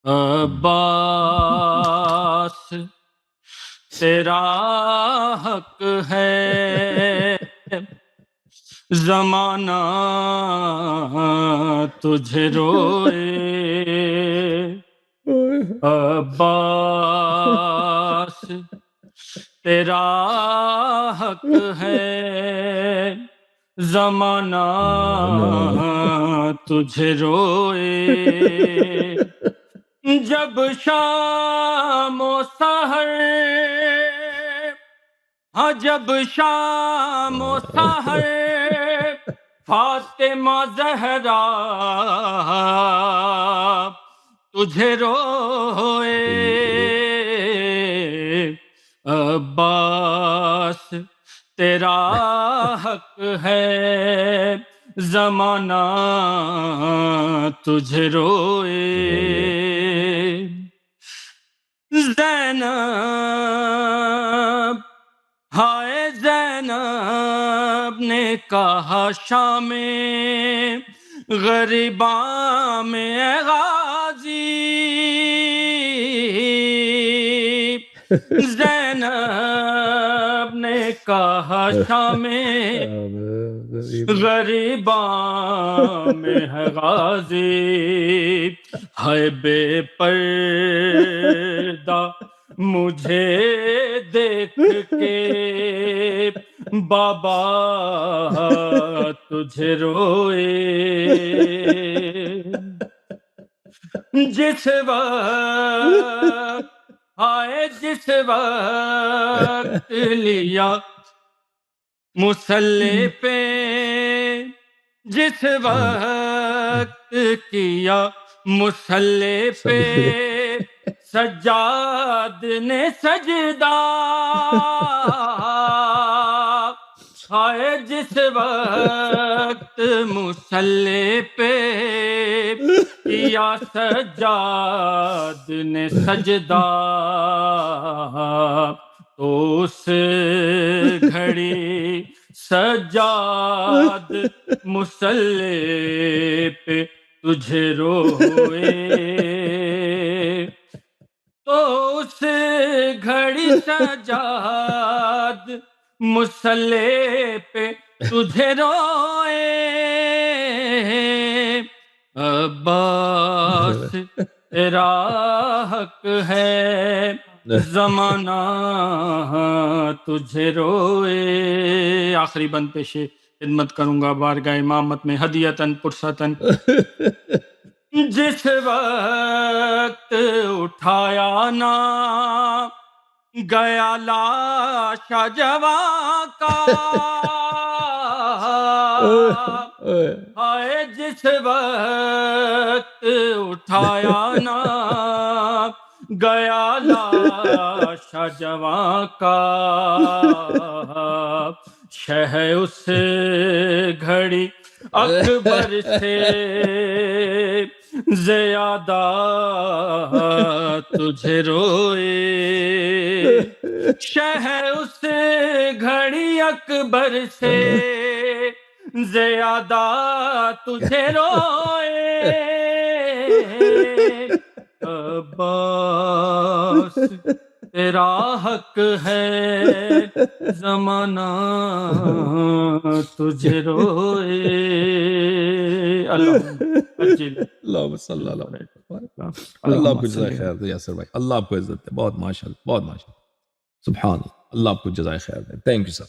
عباس تیرا حق ہے، زمانہ تجھے روئے، عباس تیرا حق ہے، زمانہ تجھے روئے، جب شام و سحر، ہاں جب شام و سحر فاطمہ زہرا تجھے روئے، عباس تیرا حق ہے، زمانہ تجھے روئے، زینب ہائے زینب نے کہا شام غریباں میں اے غازی، زینب نے کہا شام غریباں میں ہے غازی، ہے بے پردہ مجھے دیکھ کے بابا تجھے روئے، جس وقت آئے جس وقت لیا مصلی پہ، جس وقت کیا مصلی پہ سجاد نے سجدہ، ہائے جس وقت مصلی پہ کیا سجاد نے سجدہ، تو اس گھڑی سجاد مصلی پہ تجھے روئے، تو اس گھڑی سجاد مصلی پہ تجھے روئے، عباس تیرا حق ہے، زمانہ تجھے روئے۔ آخری بند پیش خدمت کروں گا بارگاہ امامت میں ہدیتاً پرستاً، جس وقت اٹھایا نہ گیا لاش جواں کا، ہائے جس وقت اٹھایا نہ گیا لاش جواں کا، شہ اس گھڑی اکبر سے زیادہ تجھے روئے، شہ اس گھڑی اکبر سے زیادہ تجھے روئے، عباس تیرا حق ہے، زمانہ تجھے روئے۔ اللہم صلی اللہ علیہ وسلم۔ اللہ آپ کو جزائے خیر دے یاسر بھائی، اللہ آپ کو عزت دے، بہت ماشاءاللہ، بہت ماشاءاللہ، سبحان اللہ، اللہ آپ کو جزائے خیر دے۔ Thank you sir.